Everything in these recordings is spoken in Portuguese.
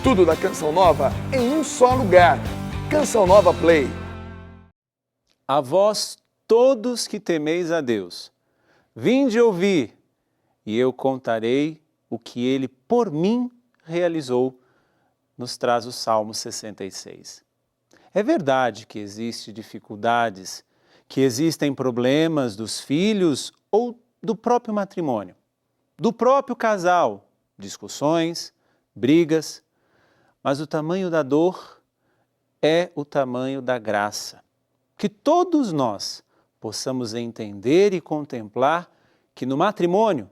Tudo da Canção Nova em um só lugar. Canção Nova Play. A vós todos que temeis a Deus, vinde ouvir, e eu contarei o que Ele por mim realizou, nos traz o Salmo 66. É verdade que existem dificuldades, que existem problemas dos filhos ou do próprio matrimônio, do próprio casal, discussões, brigas, mas o tamanho da dor é o tamanho da graça. Que todos nós possamos entender e contemplar que no matrimônio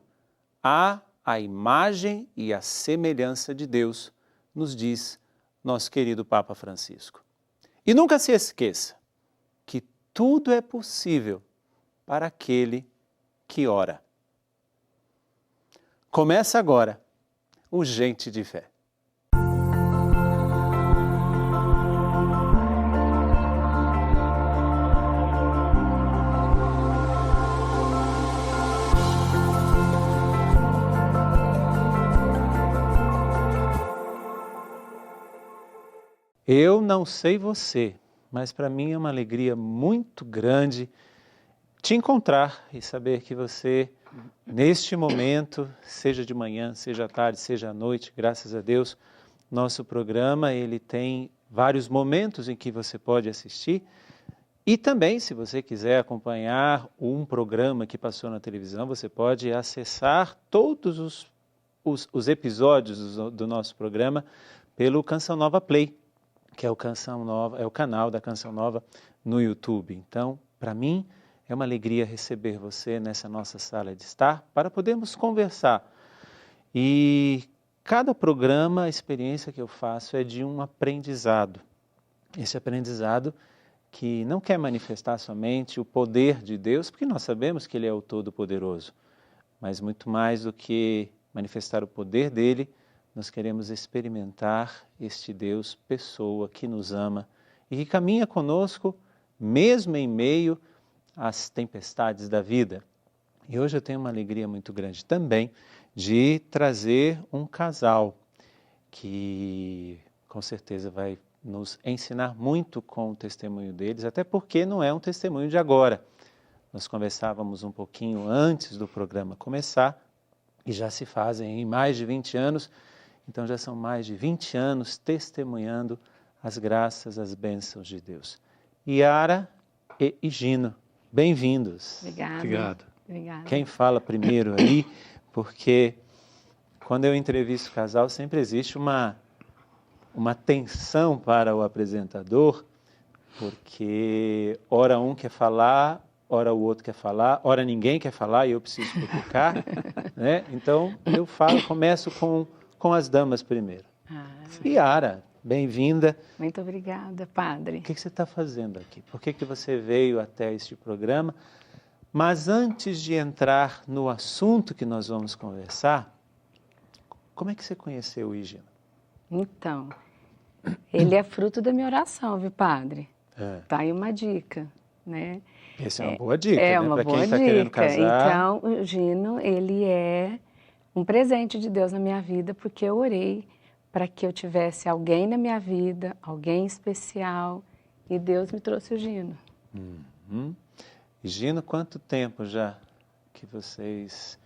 há a imagem e a semelhança de Deus, nos diz nosso querido Papa Francisco. E nunca se esqueça que tudo é possível para aquele que ora. Começa agora o Gente de Fé. Eu não sei você, mas para mim é uma alegria muito grande te encontrar e saber que você, neste momento, seja de manhã, seja à tarde, seja à noite, graças a Deus, nosso programa ele tem vários momentos em que você pode assistir e também, se você quiser acompanhar um programa que passou na televisão, você pode acessar todos os episódios do nosso programa pelo Canção Nova Play, que é o Canção Nova, é o canal da Canção Nova no YouTube. Então, para mim, é uma alegria receber você nessa nossa sala de estar para podermos conversar. E cada programa, a experiência que eu faço é de um aprendizado. Esse aprendizado que não quer manifestar somente o poder de Deus, porque nós sabemos que Ele é o Todo-Poderoso, mas muito mais do que manifestar o poder dEle, nós queremos experimentar este Deus, pessoa que nos ama e que caminha conosco, mesmo em meio às tempestades da vida. E hoje eu tenho uma alegria muito grande também de trazer um casal que com certeza vai nos ensinar muito com o testemunho deles, até porque não é um testemunho de agora. Nós conversávamos um pouquinho antes do programa começar e já se fazem mais de 20 anos. Então já são mais de 20 anos testemunhando as graças, as bênçãos de Deus. Yara e Gino, bem-vindos. Obrigado. Quem fala primeiro aí, porque quando eu entrevisto o casal sempre existe uma tensão para o apresentador, porque ora um quer falar, ora o outro quer falar, ora ninguém quer falar e eu preciso cutucar, né? Então eu começo com as damas primeiro. Yara, bem-vinda. Muito obrigada, padre. O que você está fazendo aqui? Por que você veio até este programa? Mas antes de entrar no assunto que nós vamos conversar, como é que você conheceu o Higino? Então, ele é fruto da minha oração, viu, padre? Tá aí uma dica, né? Essa é uma boa dica, né? Para quem boa está dica. querendo casar. Então, o Gino, ele é um presente de Deus na minha vida, porque eu orei para que eu tivesse alguém na minha vida, alguém especial, e Deus me trouxe o Gino. Gino, quanto tempo já que vocês,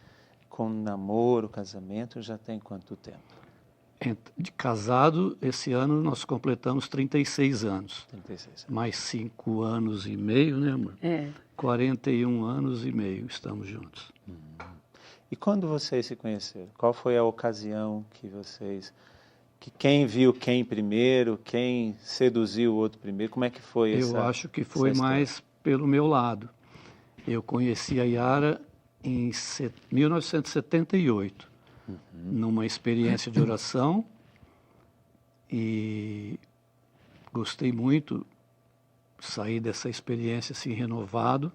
com namoro, casamento, já tem quanto tempo? De casado, esse ano nós completamos 36 anos. 36 anos. Mais 5 anos e meio, né, amor? 41 anos e meio estamos juntos. E quando vocês se conheceram? Qual foi a ocasião que quem viu quem primeiro, quem seduziu o outro primeiro? Como é que foi essa? Eu acho que foi mais pelo meu lado. Eu conheci a Yara em 1978, numa experiência de oração, e gostei muito, saí dessa experiência assim renovado.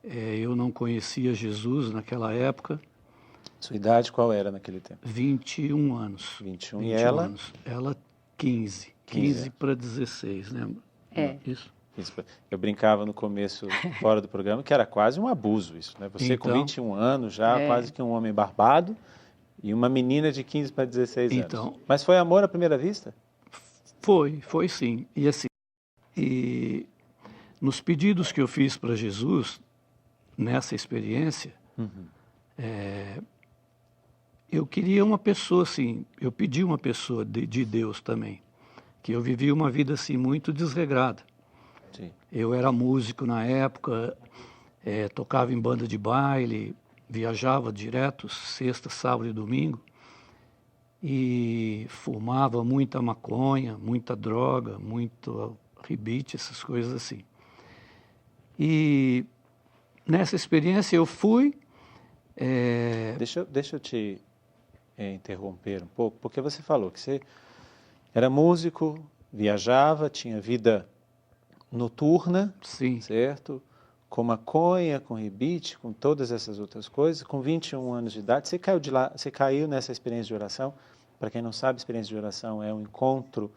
Eu não conhecia Jesus naquela época. Sua idade qual era naquele tempo? 21 anos. 21 e ela? Anos. Ela 15. 15 para 16, né? Isso. Eu brincava no começo, fora do programa, que era quase um abuso isso, né? Você com 21 anos já, quase que um homem barbado, E uma menina de 15 para 16 anos. Então, mas foi amor à primeira vista? Foi sim. E assim, nos pedidos que eu fiz para Jesus, nessa experiência, eu queria uma pessoa assim, eu pedi uma pessoa de Deus também, que eu vivia uma vida assim muito desregrada. Sim. Eu era músico na época, tocava em banda de baile, viajava direto sexta, sábado e domingo, e fumava muita maconha, muita droga, muito ribite, essas coisas assim. E nessa experiência eu fui... Deixa eu te interromper um pouco, porque você falou que você era músico, viajava, tinha vida noturna, Sim. certo? Com maconha, com rebite, com todas essas outras coisas. Com 21 anos de idade, você caiu nessa experiência de oração. Para quem não sabe, experiência de oração é um encontro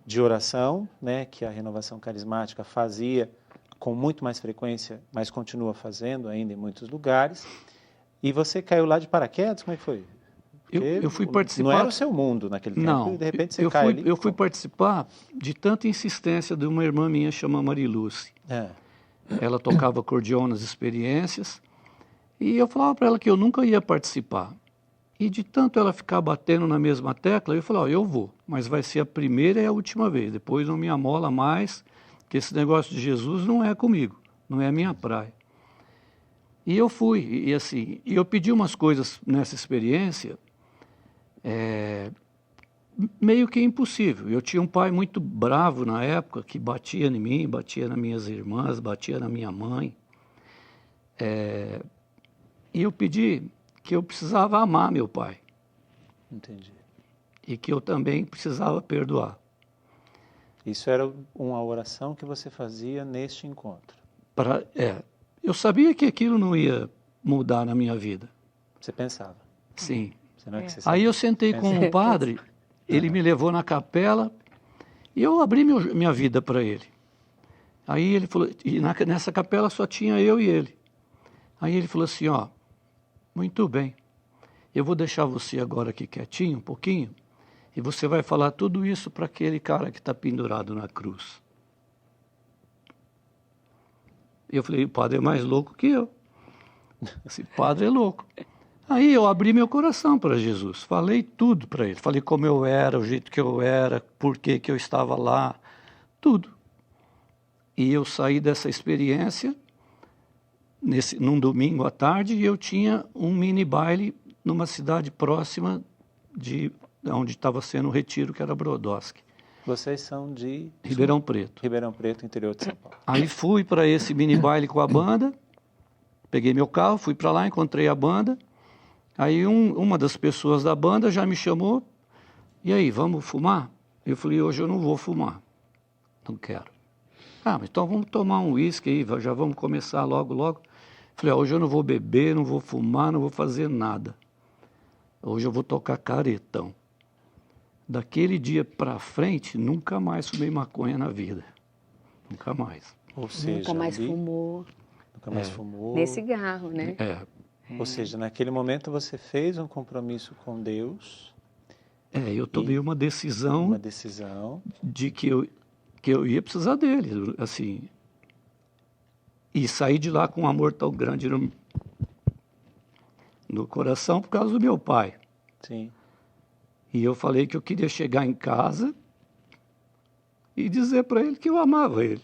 de oração, né, que a Renovação Carismática fazia com muito mais frequência, mas continua fazendo ainda em muitos lugares. E você caiu lá de paraquedas? Como é que foi? Eu fui participar... Não era o seu mundo naquele tempo, não, e de repente você cai ali. Eu fui participar de tanta insistência de uma irmã minha chamada Mariluce. Ela tocava acordeon nas experiências, e eu falava para ela que eu nunca ia participar. E de tanto ela ficar batendo na mesma tecla, eu falei, eu vou, mas vai ser a primeira e a última vez, depois não me amola mais, que esse negócio de Jesus não é comigo, não é a minha praia. E eu fui, e assim, eu pedi umas coisas nessa experiência, meio que impossível. Eu tinha um pai muito bravo na época, que batia em mim, batia nas minhas irmãs, batia na minha mãe. E eu pedi que eu precisava amar meu pai. Entendi. E que eu também precisava perdoar. Isso era uma oração que você fazia neste encontro? Eu sabia que aquilo não ia mudar na minha vida. Você pensava? Sim. Não é que você Aí eu sentei com um padre, ele me levou na capela e eu abri minha vida para ele. Aí ele falou, e nessa capela só tinha eu e ele. Aí ele falou assim, muito bem, eu vou deixar você agora aqui quietinho um pouquinho e você vai falar tudo isso para aquele cara que está pendurado na cruz. Eu falei, o padre é mais louco que eu. Esse padre é louco. Aí eu abri meu coração para Jesus, falei tudo para ele. Falei como eu era, o jeito que eu era, por que eu estava lá, tudo. E eu saí dessa experiência num domingo à tarde e eu tinha um mini baile numa cidade próxima de onde estava sendo o retiro, que era Brodowski. Vocês são de... Ribeirão Preto. Ribeirão Preto, interior de São Paulo. Aí fui para esse mini baile com a banda, peguei meu carro, fui para lá, encontrei a banda. Aí uma das pessoas da banda já me chamou, e aí, vamos fumar? Eu falei, hoje eu não vou fumar, não quero. Mas então vamos tomar um uísque aí, já vamos começar logo. Falei, hoje eu não vou beber, não vou fumar, não vou fazer nada. Hoje eu vou tocar caretão. Daquele dia para frente, nunca mais fumei maconha na vida. Nunca mais. Ou seja, nunca mais fumou. Nunca mais fumou. Nem cigarro, né? Ou seja, naquele momento você fez um compromisso com Deus. Eu tomei uma decisão. Uma decisão. De que eu ia precisar dele, assim. E saí de lá com um amor tão grande no coração por causa do meu pai. Sim. E eu falei que eu queria chegar em casa e dizer para ele que eu amava ele.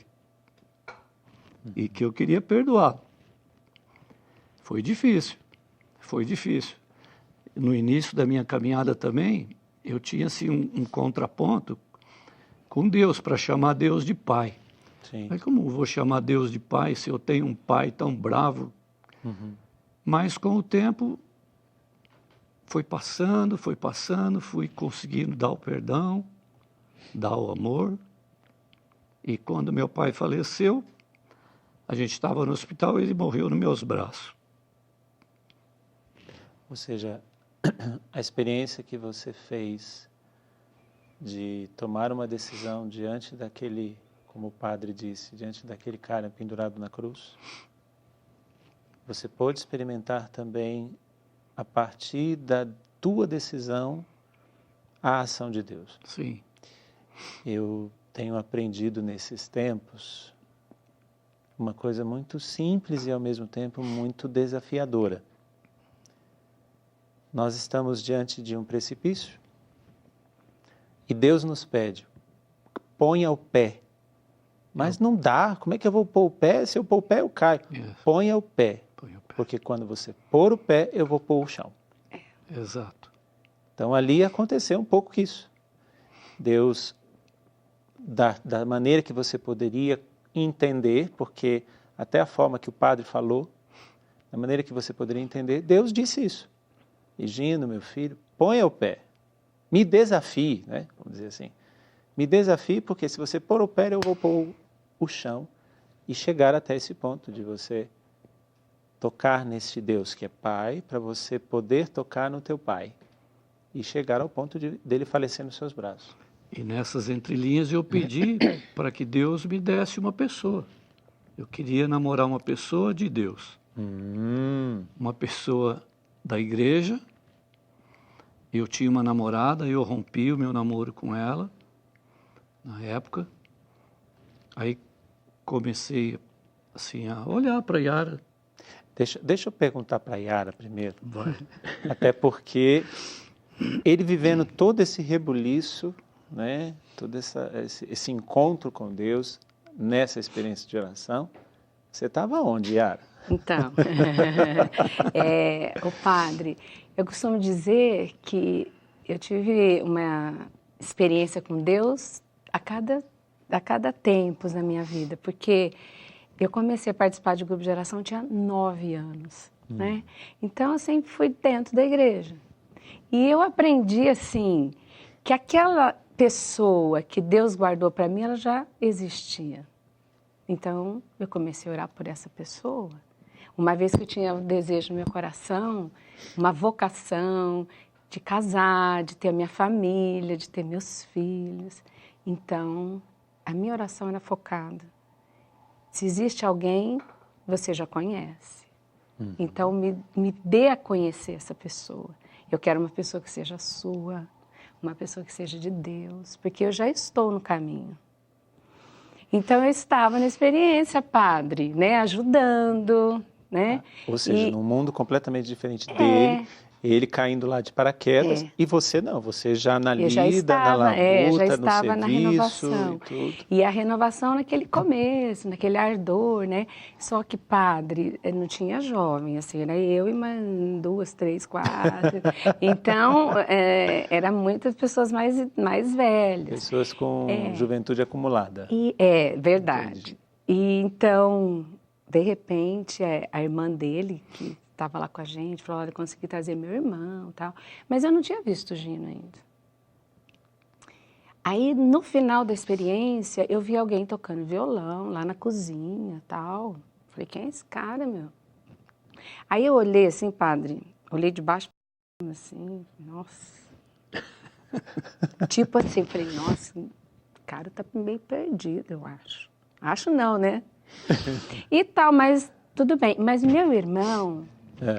E que eu queria perdoar. Foi difícil. No início da minha caminhada também, eu tinha assim, um contraponto com Deus, para chamar Deus de pai. Sim. Mas como eu vou chamar Deus de pai se eu tenho um pai tão bravo? Mas com o tempo foi passando, fui conseguindo dar o perdão, dar o amor. E quando meu pai faleceu, a gente estava no hospital e ele morreu nos meus braços. Ou seja, a experiência que você fez de tomar uma decisão diante daquele, como o padre disse, diante daquele cara pendurado na cruz, você pôde experimentar também a partir tua decisão a ação de Deus. Sim. Eu tenho aprendido nesses tempos uma coisa muito simples e ao mesmo tempo muito desafiadora. Nós estamos diante de um precipício e Deus nos pede, ponha o pé. Mas não dá, como é que eu vou pôr o pé? Se eu pôr o pé eu caio. Ponha o pé, porque quando você pôr o pé eu vou pôr o chão. Exato. Então ali aconteceu um pouco isso. Deus, da maneira que você poderia entender, porque até a forma que o padre falou, da maneira que você poderia entender, Deus disse isso. Higino, meu filho, ponha o pé, me desafie, né? Vamos dizer assim. Me desafie, porque se você pôr o pé, eu vou pôr o chão e chegar até esse ponto de você tocar nesse Deus que é Pai, para você poder tocar no teu Pai e chegar ao ponto dele falecer nos seus braços. E nessas entrelinhas eu pedi para que Deus me desse uma pessoa. Eu queria namorar uma pessoa de Deus. Uma pessoa da igreja. Eu tinha uma namorada, eu rompi o meu namoro com ela, na época. Aí comecei assim, a olhar para a Yara. Deixa eu perguntar para a Yara primeiro. Vai. Até porque ele vivendo todo esse rebuliço, né, todo esse encontro com Deus, nessa experiência de oração, você estava onde, Yara? Então, o padre, eu costumo dizer que eu tive uma experiência com Deus a cada tempos na minha vida, porque eu comecei a participar de grupo de oração, eu tinha 9 anos, né? Então, eu sempre fui dentro da igreja. E eu aprendi, assim, que aquela pessoa que Deus guardou para mim, ela já existia. Então, eu comecei a orar por essa pessoa. Uma vez que eu tinha um desejo no meu coração, uma vocação de casar, de ter a minha família, de ter meus filhos. Então, a minha oração era focada. Se existe alguém, você já conhece. Então, me dê a conhecer essa pessoa. Eu quero uma pessoa que seja sua, uma pessoa que seja de Deus, porque eu já estou no caminho. Então, eu estava na experiência, padre, né, ajudando, né? Ou seja, num mundo completamente diferente dele, ele caindo lá de paraquedas, e você não, você já na lida, na labuta, já estava no na serviço renovação. e tudo. E a renovação naquele começo, naquele ardor, né? Só que, padre, não tinha jovem, assim, era eu e mais 2, 3, 4. Então, eram muitas pessoas mais velhas. Pessoas com juventude acumulada. Verdade. Entendi. E então, de repente, a irmã dele, que estava lá com a gente, falou, olha, eu consegui trazer meu irmão e tal. Mas eu não tinha visto o Gino ainda. Aí, no final da experiência, eu vi alguém tocando violão lá na cozinha e tal. Falei, quem é esse cara, meu? Aí eu olhei assim, padre, olhei de baixo pra cima, assim, nossa. Tipo assim, falei, nossa, o cara tá meio perdido, eu acho. Acho não, né? E tal, mas tudo bem. Mas meu irmão,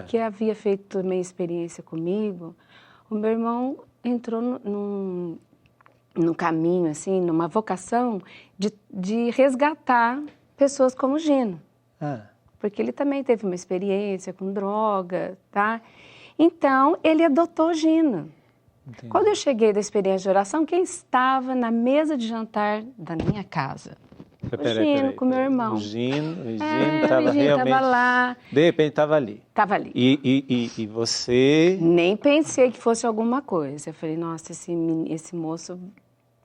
que havia feito também experiência comigo, o meu irmão entrou num caminho, assim, numa vocação de resgatar pessoas como o Gino. Porque ele também teve uma experiência com droga, tá? Então, ele adotou o Gino. Entendi. Quando eu cheguei da experiência de oração, quem estava na mesa de jantar da minha casa? O Gino, com meu irmão. O Gino estava realmente... Estava lá. De repente estava ali. Estava ali. E você... Nem pensei que fosse alguma coisa. Eu falei, nossa, esse moço,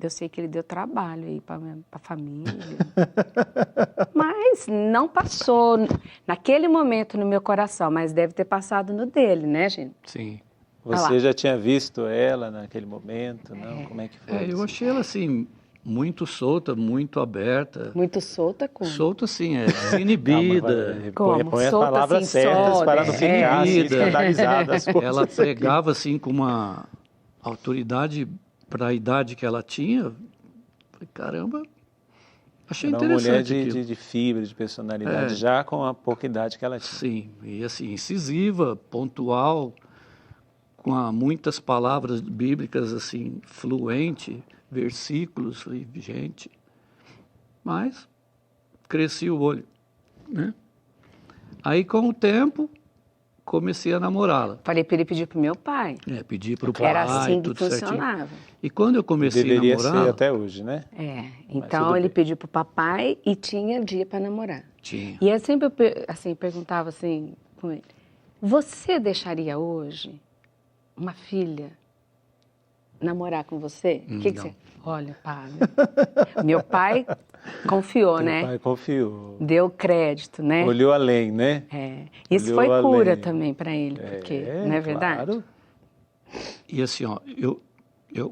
eu sei que ele deu trabalho aí para a família. Mas não passou naquele momento no meu coração, mas deve ter passado no dele, né, Gino? Sim. Você já tinha visto ela naquele momento, não? Como é que foi? Eu achei ela assim, muito solta, muito aberta. Muito solta como? Solta assim, desinibida. Põe as palavras assim, certas para não ficar assim, escandalizada. Ela pregava assim com uma autoridade para a idade que ela tinha. Falei, caramba, achei interessante. Uma mulher de fibra, de personalidade, já com a pouca idade que ela tinha. Sim, e assim, incisiva, pontual, muitas palavras bíblicas assim, fluente, versículos, falei, gente, mas cresci o olho, né? Aí com o tempo comecei a namorá-la. Falei para ele pedir pro meu pai. Pedi para o pai, Era assim que tudo certinho. funcionava. E quando eu comecei a Deveria namorá-la, ser até hoje, né? Então tudo ele bem. pediu pro papai e tinha dia para namorar. tinha. E eu sempre assim, perguntava assim com ele, você deixaria hoje uma filha namorar com você? O que Não. você... Olha, padre, meu pai confiou, Teu né? pai confiou. Deu crédito, né? Olhou além, né? Isso olhou foi cura além. também para ele, porque, não é verdade? Claro. E assim, ó,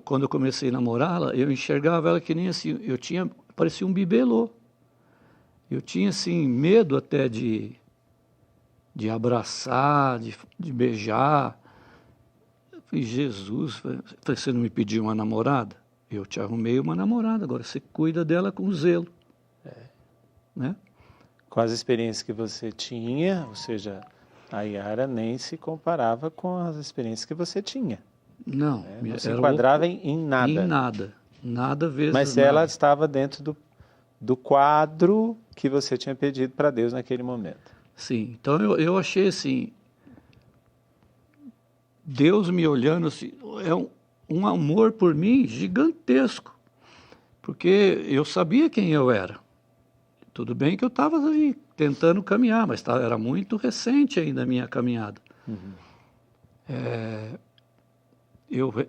quando eu comecei a namorá-la, eu enxergava ela que nem assim, parecia um bibelô. Eu tinha, assim, medo até de abraçar, de beijar. Eu falei, Jesus, você não me pediu uma namorada? Eu te arrumei uma namorada, agora você cuida dela com zelo. Né? Com as experiências que você tinha, ou seja, a Yara nem se comparava com as experiências que você tinha. Não, Não se era enquadrava em nada. em nada. Nada vezes Mas nada. ela estava dentro do quadro que você tinha pedido para Deus naquele momento. Sim, então eu achei assim, Deus me olhando assim, é um amor por mim gigantesco, porque eu sabia quem eu era. Tudo bem que eu estava ali tentando caminhar, mas era muito recente ainda a minha caminhada.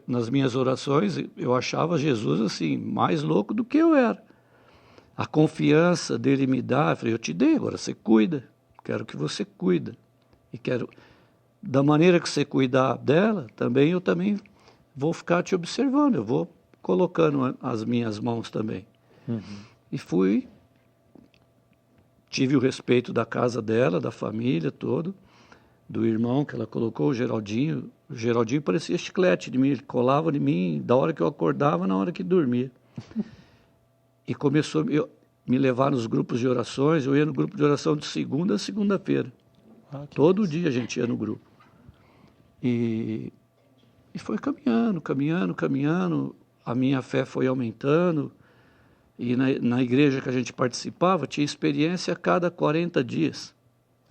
Nas minhas orações, eu achava Jesus assim, mais louco do que eu era. A confiança dele me dá, eu falei, eu te dei, agora você cuida, quero que você cuida. E quero, da maneira que você cuidar dela, eu também vou ficar te observando, eu vou colocando as minhas mãos também. E tive o respeito da casa dela, da família toda, do irmão que ela colocou, o Geraldinho. O Geraldinho parecia chiclete de mim, ele colava de mim da hora que eu acordava, na hora que dormia. E começou a me levar nos grupos de orações, eu ia no grupo de oração de segunda a segunda-feira. Todo dia a gente ia no grupo. E foi caminhando, a minha fé foi aumentando, e na igreja que a gente participava, tinha experiência a cada 40 dias.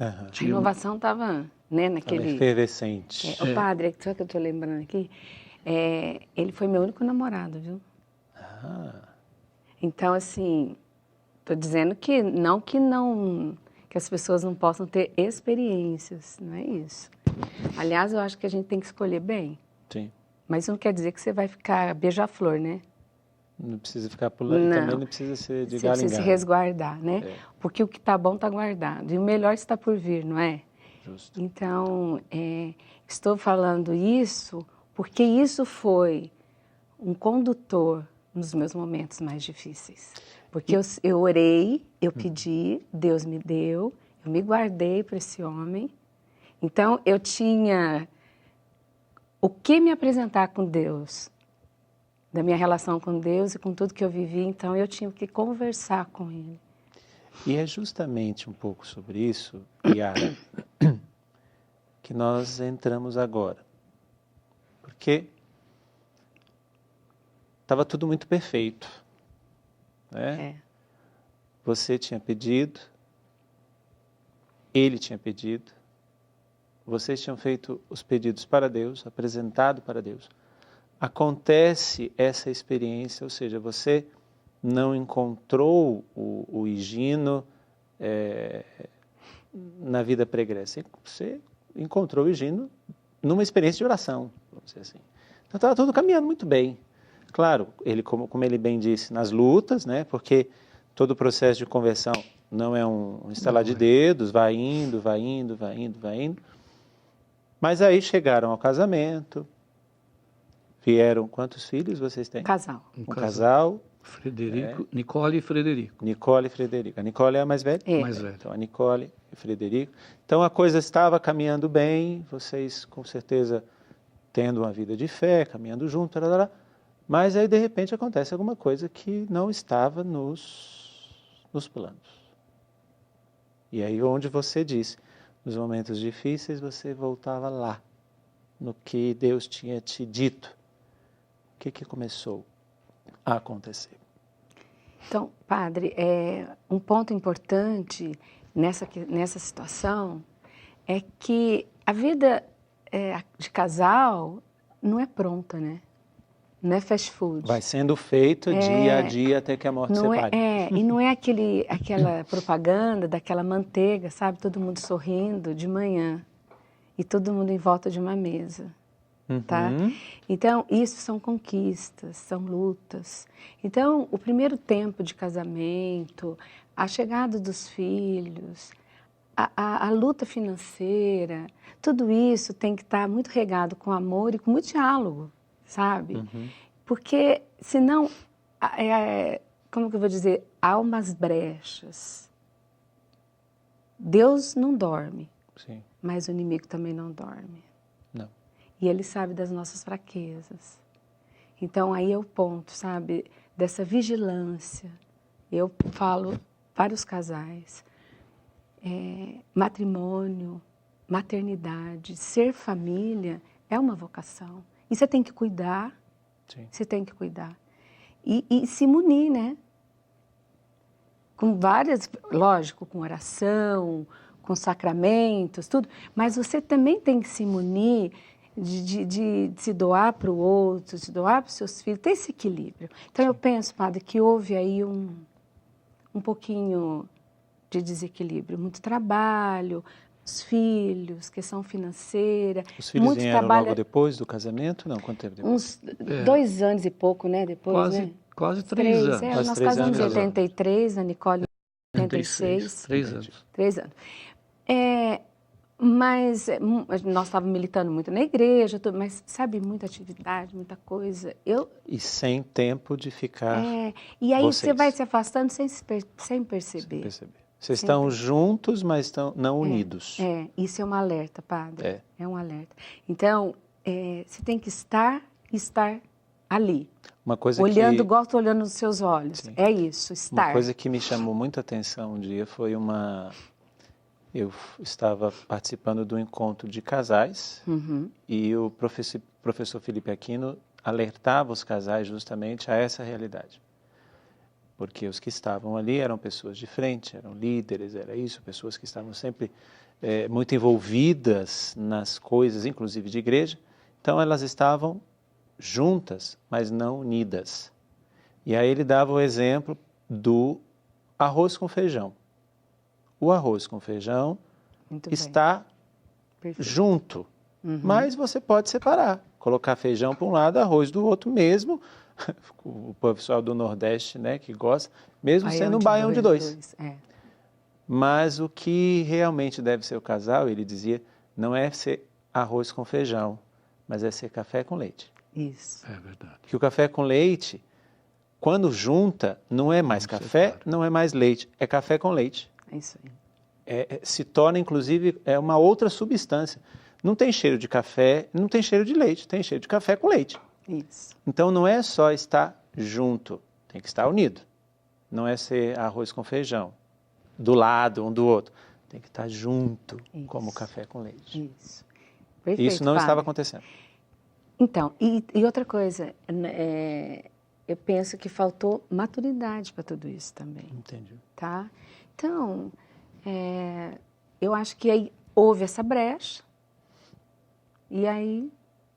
Aham. A inovação estava, né, naquele... Tava efervescente. O padre, só que eu estou lembrando aqui, ele foi meu único namorado, viu? Então, assim, estou dizendo que as pessoas não possam ter experiências, não é isso. Aliás, eu acho que a gente tem que escolher bem, Sim. mas não quer dizer que você vai ficar beija-flor, né? Não precisa ficar pulando, também não precisa ser de Você galho em precisa se galho. resguardar, né? Porque o que está bom está guardado, e o melhor está por vir, não é? Justo. Então, estou falando isso porque isso foi um condutor nos meus momentos mais difíceis. Porque eu orei, eu pedi, Deus me deu, eu me guardei para esse homem. Então, eu tinha o que me apresentar com Deus, da minha relação com Deus e com tudo que eu vivi. Então, eu tinha que conversar com Ele. E é justamente um pouco sobre isso, Yara, que nós entramos agora. Porque estava tudo muito perfeito, né? Você tinha pedido, ele tinha pedido, vocês tinham feito os pedidos para Deus, apresentado para Deus. Acontece essa experiência, ou seja, você não encontrou o Higino na vida pregressa. Você encontrou o Higino numa experiência de oração, vamos dizer assim. Então estava tudo caminhando muito bem. Claro, ele, como ele bem disse, nas lutas, né? Porque todo o processo de conversão não é um estalar de dedos, vai indo. Mas aí chegaram ao casamento, vieram quantos filhos vocês têm? Casal. Um casal. Frederico, Nicole e Frederico. Nicole e Frederico. A Nicole é a mais velha? É. Mais velho. Então, a Nicole e Frederico. Então, a coisa estava caminhando bem, vocês, com certeza, tendo uma vida de fé, caminhando junto, mas aí, de repente, acontece alguma coisa que não estava nos planos. E aí, onde você disse, nos momentos difíceis, você voltava lá. no que Deus tinha te dito, o que começou a acontecer? Então, padre, um ponto importante nessa situação é que a vida de casal não é pronta, né? Não é fast food. Vai sendo feito dia a dia até que a morte separe. E não é aquela propaganda daquela manteiga, sabe? Todo mundo sorrindo de manhã e todo mundo em volta de uma mesa. Tá? Então, isso são conquistas, são lutas. Então, o primeiro tempo de casamento, a chegada dos filhos, a luta financeira, tudo isso tem que estar muito regado com amor e com muito diálogo, sabe? Porque, senão, como que eu vou dizer? Há umas brechas. Deus não dorme, Sim. mas o inimigo também não dorme. Não. E ele sabe das nossas fraquezas. Então, aí é o ponto, sabe? Dessa vigilância. Eu falo para os casais, matrimônio, maternidade, ser família é uma vocação. E você tem que cuidar. Sim. Você tem que cuidar. E se munir, né? Com várias, lógico, com oração, com sacramentos, tudo. Mas você também tem que se munir de se doar para o outro, se doar para os seus filhos, ter esse equilíbrio. Então, eu penso, padre, que houve aí um pouquinho de desequilíbrio. Muito trabalho, os filhos, questão financeira. Os filhos muito vieram trabalho, logo depois do casamento? Não, quanto tempo depois? uns 2 anos e pouco, né? Depois, né? Quase 3 anos. Quase Nós 3 casamos em anos. 83, a Nicole em 86. 3 anos. 3 anos. Mas nós estávamos militando muito na igreja, mas, sabe, muita atividade, muita coisa. E sem tempo de ficar E aí vocês. você vai se afastando sem perceber. Sem perceber. Vocês estão juntos, mas estão não unidos. Isso é um alerta, padre. É. Um alerta. Então, você tem que estar ali. Uma coisa Olhando, que... igual estou olhando nos seus olhos. Sim. É isso, estar. Uma coisa que me chamou muita atenção um dia foi eu estava participando do encontro de casais e o professor Felipe Aquino alertava os casais justamente a essa realidade. Porque os que estavam ali eram pessoas de frente, eram líderes, era isso, pessoas que estavam sempre muito envolvidas nas coisas, inclusive de igreja. Então, elas estavam juntas, mas não unidas. E aí ele dava o exemplo do arroz com feijão. O arroz com feijão Muito está junto, mas você pode separar, colocar feijão para um lado, arroz do outro mesmo. O pessoal do Nordeste, né, que gosta, mesmo sendo um baião de dois. Mas o que realmente deve ser o casal, ele dizia, não é ser arroz com feijão, mas é ser café com leite. Isso. É verdade. Que o café com leite, quando junta, não é mais café, não é mais leite, é café com leite. É isso aí. Se torna, inclusive, uma outra substância. Não tem cheiro de café, não tem cheiro de leite, tem cheiro de café com leite. Isso. Então, não é só estar junto, tem que estar unido. Não é ser arroz com feijão, do lado um do outro. Tem que estar junto, como café com leite. Isso. Perfeito, Isso não padre. estava acontecendo. Então, e outra coisa, eu penso que faltou maturidade para tudo isso também. Entendi. Tá? Então, eu acho que aí houve essa brecha e aí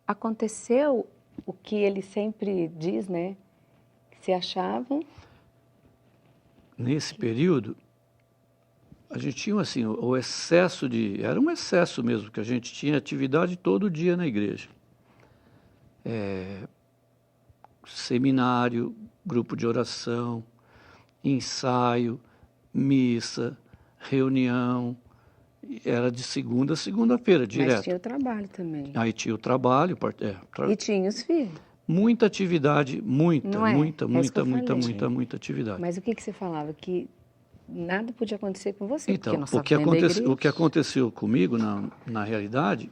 aconteceu o que ele sempre diz, né? Que se achavam. Nesse período, a gente tinha assim, o excesso era um excesso mesmo, que a gente tinha atividade todo dia na igreja. Seminário, grupo de oração, ensaio, missa, reunião, era de segunda a segunda-feira, direto. Mas tinha o trabalho também. Aí tinha o trabalho, E tinha os filhos. muita atividade, muita atividade. Mas o que você falava? Que nada podia acontecer com você, Então, porque nós o que aconteceu comigo, na realidade,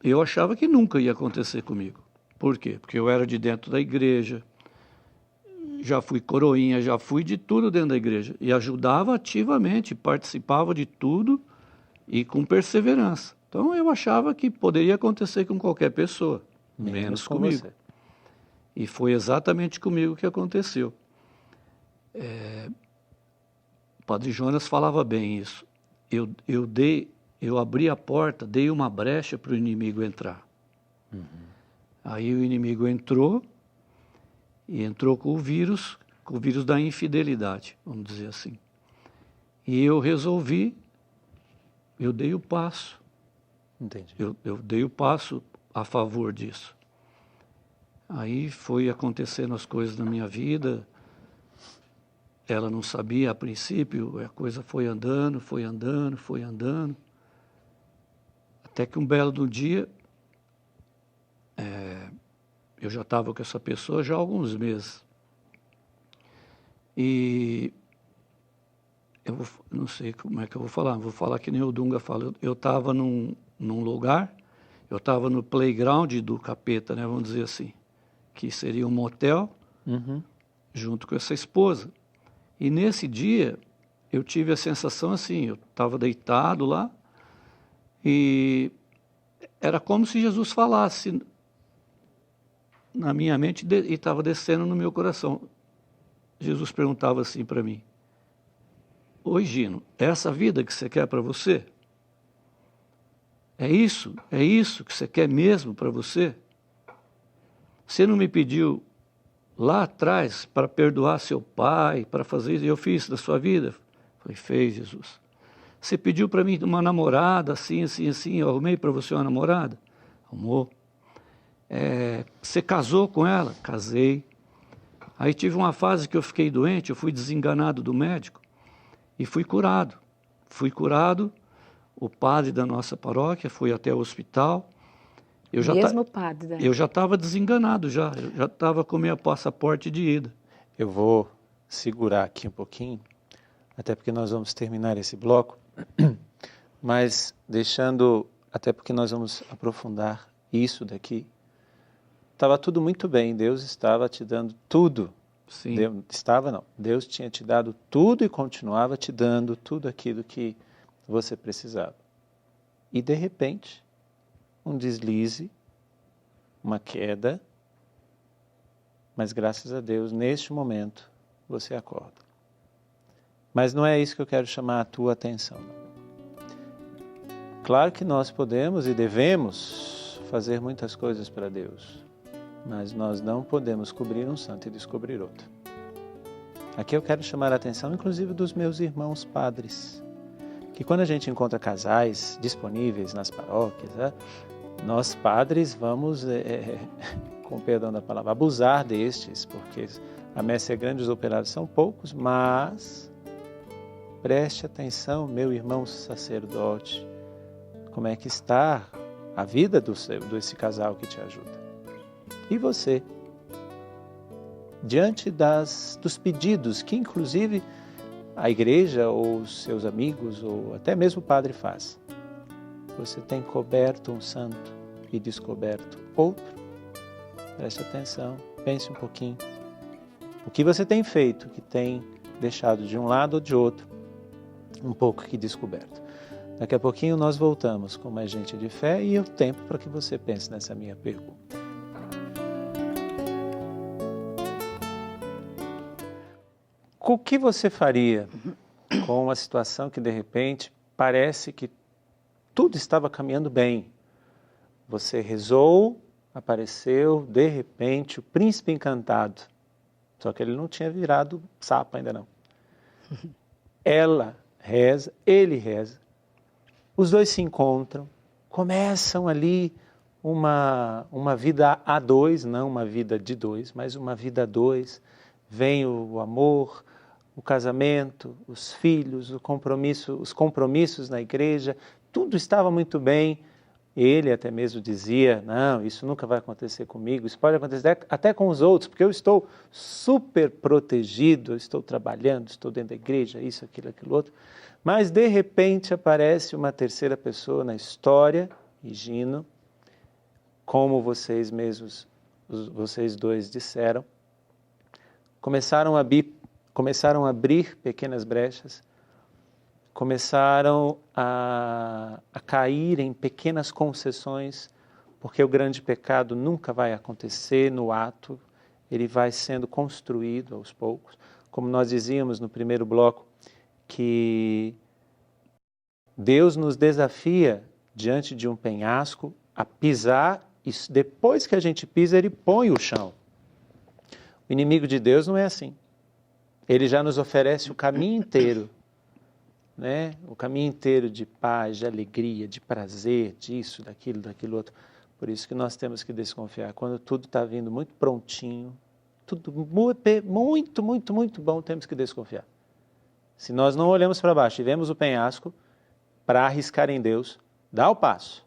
eu achava que nunca ia acontecer comigo. Por quê? Porque eu era de dentro da igreja, já fui coroinha, já fui de tudo dentro da igreja. E ajudava ativamente, participava de tudo e com perseverança. Então eu achava que poderia acontecer com qualquer pessoa, menos com comigo. você. E foi exatamente comigo que aconteceu. O Padre Jonas falava bem isso. Eu abri a porta, dei uma brecha para o inimigo entrar. Aí o inimigo entrou, e entrou com o vírus da infidelidade, vamos dizer assim. E eu resolvi, eu dei o passo. Entendi. Eu dei o passo a favor disso. Aí foi acontecendo as coisas na minha vida. Ela não sabia a princípio, a coisa foi andando, foi andando, foi andando. Até que um belo dia, eu já estava com essa pessoa já há alguns meses. E não sei como é que eu vou falar que nem o Dunga fala. Eu estava num lugar, eu estava no playground do capeta, né, vamos dizer assim, que seria um motel, junto com essa esposa. E nesse dia, eu tive a sensação assim, eu estava deitado lá, e era como se Jesus falasse na minha mente e estava descendo no meu coração. Jesus perguntava assim para mim: oi, Gino, é essa vida que você quer para você? É isso que você quer mesmo para você? Você não me pediu lá atrás para perdoar seu pai, para fazer isso, eu fiz da sua vida? Falei, fez, Jesus. Você pediu para mim uma namorada, assim, assim, assim, eu arrumei para você uma namorada? Arrumou. Você casou com ela? Casei. Aí tive uma fase que eu fiquei doente, eu fui desenganado do médico e fui curado. Fui curado, o padre da nossa paróquia foi até o hospital. Padre, né? Eu já estava desenganado, eu já estava com meu passaporte de ida. Eu vou segurar aqui um pouquinho, até porque nós vamos terminar esse bloco, mas deixando, até porque nós vamos aprofundar isso daqui. Estava tudo muito bem, Deus estava te dando tudo. Sim. Deus tinha te dado tudo e continuava te dando tudo aquilo que você precisava. E de repente, um deslize, uma queda, mas graças a Deus, neste momento, você acorda. Mas não é isso que eu quero chamar a tua atenção. Claro que nós podemos e devemos fazer muitas coisas para Deus, mas nós não podemos cobrir um santo e descobrir outro. Aqui eu quero chamar a atenção, inclusive, dos meus irmãos padres, que quando a gente encontra casais disponíveis nas paróquias, nós padres vamos, com perdão da palavra, abusar destes, porque a messe é grande, os operários são poucos, mas preste atenção, meu irmão sacerdote, como é que está a vida desse casal que te ajuda. E você, diante dos pedidos que inclusive a igreja ou os seus amigos ou até mesmo o padre faz, você tem coberto um santo e descoberto outro? Preste atenção, pense um pouquinho. O que você tem feito que tem deixado de um lado ou de outro um pouco que descoberto? Daqui a pouquinho nós voltamos com mais gente de fé e o tempo para que você pense nessa minha pergunta. O que você faria com uma situação que de repente parece que tudo estava caminhando bem? Você rezou, apareceu de repente o príncipe encantado, só que ele não tinha virado sapo ainda não. Ela reza, ele reza, os dois se encontram, começam ali uma vida a dois, não uma vida de dois, mas uma vida a dois. Vem o amor, o casamento, os filhos, os compromissos na igreja, tudo estava muito bem. Ele até mesmo dizia, não, isso nunca vai acontecer comigo, isso pode acontecer até com os outros, porque eu estou super protegido, eu estou trabalhando, estou dentro da igreja, isso, aquilo, outro. Mas de repente aparece uma terceira pessoa na história, Higino, como vocês mesmos, vocês dois disseram, começaram a abrir pequenas brechas, começaram a cair em pequenas concessões, porque o grande pecado nunca vai acontecer no ato, ele vai sendo construído aos poucos. Como nós dizíamos no primeiro bloco, que Deus nos desafia diante de um penhasco a pisar, e depois que a gente pisa, ele põe o chão. O inimigo de Deus não é assim. Ele já nos oferece o caminho inteiro, né? O caminho inteiro de paz, de alegria, de prazer, disso, daquilo outro. Por isso que nós temos que desconfiar. Quando tudo está vindo muito prontinho, tudo muito, muito, muito bom, temos que desconfiar. Se nós não olhamos para baixo e vemos o penhasco, para arriscar em Deus, dá o passo.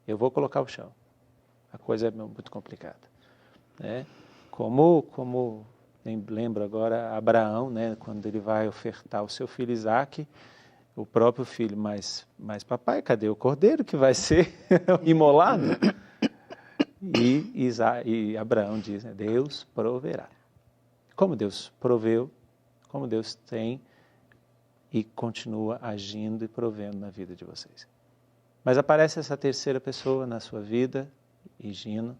Eu vou colocar o chão. A coisa é muito complicada, né? Como lembro agora Abraão, né? Quando ele vai ofertar o seu filho Isaque, o próprio filho, mas papai, cadê o cordeiro que vai ser imolado? E Abraão diz, né? Deus proverá. Como Deus proveu, como Deus tem e continua agindo e provendo na vida de vocês. Mas aparece essa terceira pessoa na sua vida, Higino,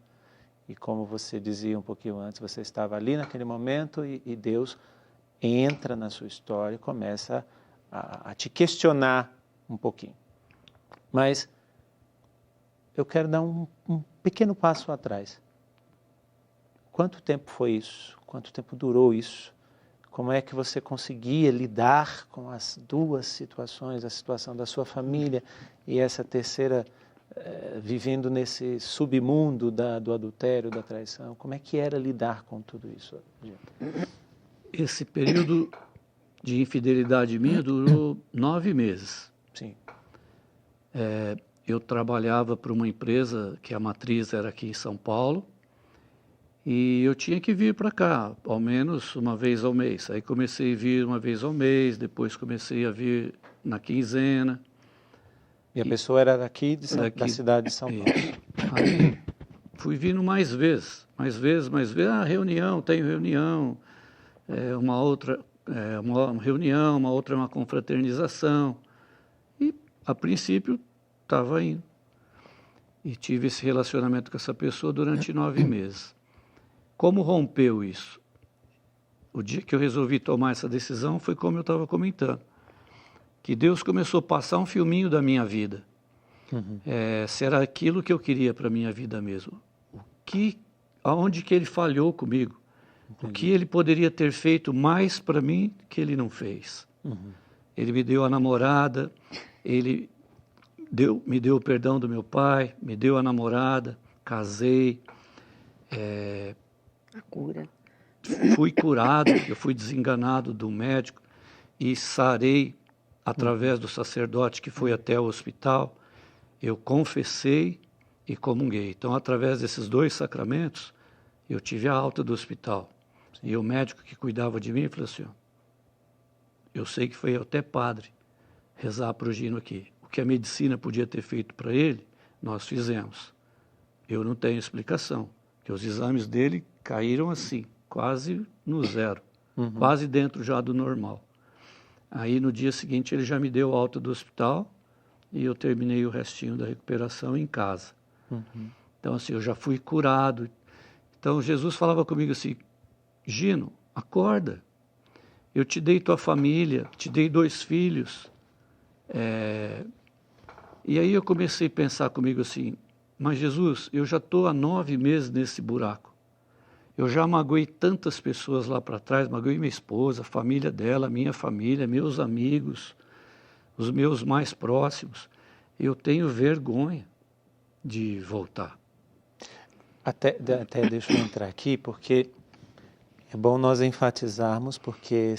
e como você dizia um pouquinho antes, você estava ali naquele momento e Deus entra na sua história e começa a te questionar um pouquinho. Mas eu quero dar um pequeno passo atrás. Quanto tempo foi isso? Quanto tempo durou isso? Como é que você conseguia lidar com as duas situações, a situação da sua família e essa terceira, vivendo nesse submundo do adultério, da traição? Como é que era lidar com tudo isso? Esse período de infidelidade minha durou 9 meses. Sim. Eu trabalhava para uma empresa que a matriz era aqui em São Paulo, e eu tinha que vir para cá, ao menos uma vez ao mês. Aí comecei a vir uma vez ao mês, depois comecei a vir na quinzena. E a pessoa era daqui, da cidade de São Paulo. Aí fui vindo mais vezes. Ah, reunião, tenho reunião. Uma outra uma reunião, uma outra é uma confraternização. E, a princípio, estava indo. E tive esse relacionamento com essa pessoa durante 9 meses. Como rompeu isso? O dia que eu resolvi tomar essa decisão foi como eu estava comentando, que Deus começou a passar um filminho da minha vida. Se era aquilo que eu queria para a minha vida mesmo. Aonde que ele falhou comigo? Entendi. O que ele poderia ter feito mais para mim que ele não fez? Ele me deu a namorada, ele me deu o perdão do meu pai, me deu a namorada, casei. A cura. Fui curado, eu fui desenganado do médico e sarei através do sacerdote que foi até o hospital. Eu confessei e comunguei. Então, através desses 2 sacramentos, eu tive a alta do hospital. Sim. E o médico que cuidava de mim falou assim, eu sei que foi até padre rezar para o Gino aqui. O que a medicina podia ter feito para ele, nós fizemos. Eu não tenho explicação, porque os exames dele caíram assim, quase no zero, quase dentro já do normal. Aí, no dia seguinte, ele já me deu alta do hospital e eu terminei o restinho da recuperação em casa. Então, assim, eu já fui curado. Então, Jesus falava comigo assim, Gino, acorda, eu te dei tua família, te dei 2 filhos. E aí eu comecei a pensar comigo assim, mas Jesus, eu já estou há 9 meses nesse buraco. Eu já magoei tantas pessoas lá para trás, magoei minha esposa, a família dela, minha família, meus amigos, os meus mais próximos. Eu tenho vergonha de voltar. Até deixa eu entrar aqui, porque é bom nós enfatizarmos, porque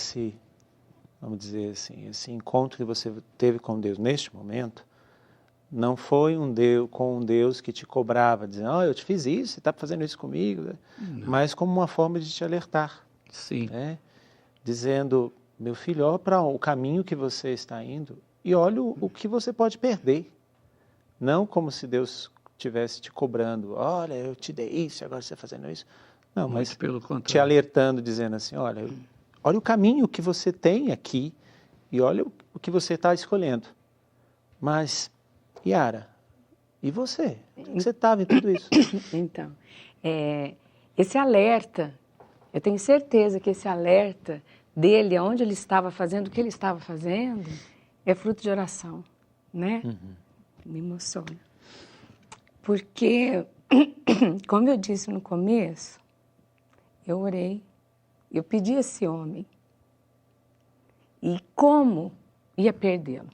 vamos dizer assim, esse encontro que você teve com Deus neste momento, não foi com um Deus que te cobrava, dizendo, eu te fiz isso, você está fazendo isso comigo, mas como uma forma de te alertar. Sim. Né? Dizendo, meu filho, olha para o caminho que você está indo e olha o que você pode perder. Não como se Deus estivesse te cobrando, olha, eu te dei isso, agora você está fazendo isso. Não, muito mas pelo contrário. Te alertando, dizendo assim, olha o caminho que você tem aqui e olha o que você está escolhendo. Mas, Yara, e você? Onde você estava em tudo isso? Então, esse alerta, eu tenho certeza que esse alerta dele, aonde ele estava fazendo, o que ele estava fazendo, é fruto de oração, né? Me emociona. Porque, como eu disse no começo, eu orei, eu pedi a esse homem. E como ia perdê-lo,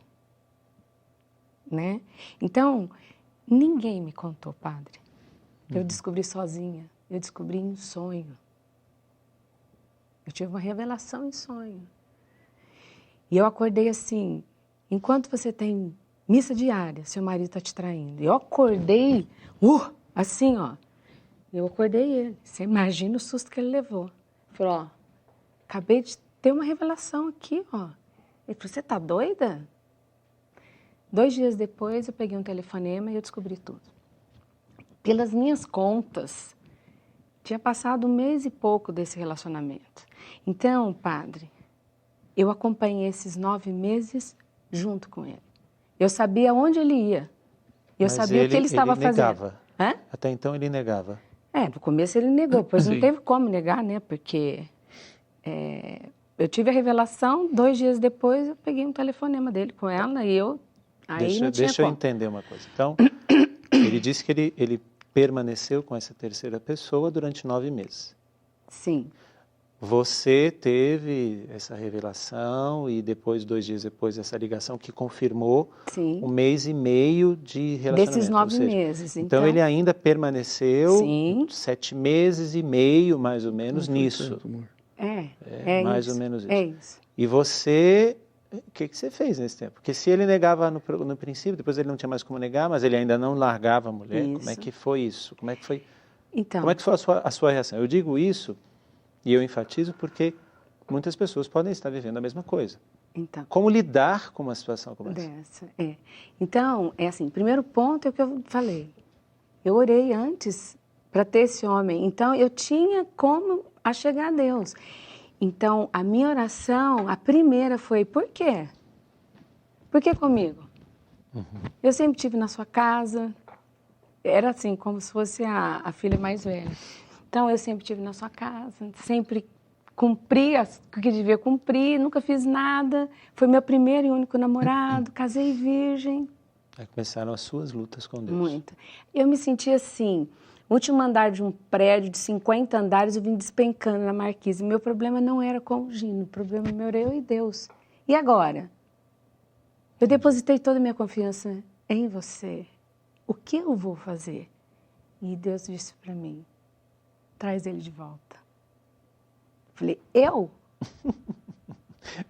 né? Então, ninguém me contou, padre. Eu descobri sozinha, eu descobri em sonho. Eu tive uma revelação em sonho. E eu acordei assim, enquanto você tem missa diária, seu marido está te traindo. Eu acordei, assim, ó. Eu acordei ele. Você imagina o susto que ele levou. Ele falou, ó, acabei de ter uma revelação aqui, ó. Ele falou, você tá doida? 2 dias depois, eu peguei um telefonema e eu descobri tudo. Pelas minhas contas, tinha passado 1 mês e pouco desse relacionamento. Então, padre, eu acompanhei esses 9 meses junto com ele. Eu sabia onde ele ia. Eu sabia o que ele estava fazendo. Negava. Hã? Até então ele negava. No começo ele negou, pois não Sim. teve como negar, né? Porque eu tive a revelação, 2 dias depois eu peguei um telefonema dele com ela e eu... Aí não tinha Deixa eu como. entender uma coisa. Então, ele disse que ele permaneceu com essa terceira pessoa durante 9 meses. Sim, Você teve essa revelação e depois, 2 dias depois, essa ligação que confirmou sim. 1 mês e meio de relacionamento. Desses 9 ou seja, meses, então ele ainda permaneceu Sim. 7 meses e meio, mais ou menos, nisso. Tanto, amor. É mais isso, ou menos isso. É isso. E você, o que você fez nesse tempo? Porque se ele negava no princípio, depois ele não tinha mais como negar, mas ele ainda não largava a mulher. Isso. Como é que foi isso? Como é que foi Então, a sua reação? Eu digo isso e eu enfatizo porque muitas pessoas podem estar vivendo a mesma coisa. então Como lidar com uma situação como essa? Então, é assim, primeiro ponto é o que eu falei. Eu orei antes para ter esse homem. Então, eu tinha como achegar a Deus. Então, a minha oração, a primeira foi, por quê? Por que comigo? Eu sempre estive na sua casa. Era assim, como se fosse a filha mais velha. Então, eu sempre estive na sua casa, sempre cumpri o que devia cumprir, nunca fiz nada. Foi meu primeiro e único namorado, casei virgem. Aí começaram as suas lutas com Deus. Muito. Eu me senti assim, último andar de um prédio de 50 andares, eu vim despencando na marquise. Meu problema não era com o Gino, o problema meu era eu e Deus. E agora? Eu depositei toda a minha confiança em você. O que eu vou fazer? E Deus disse para mim, traz ele de volta. Falei, eu?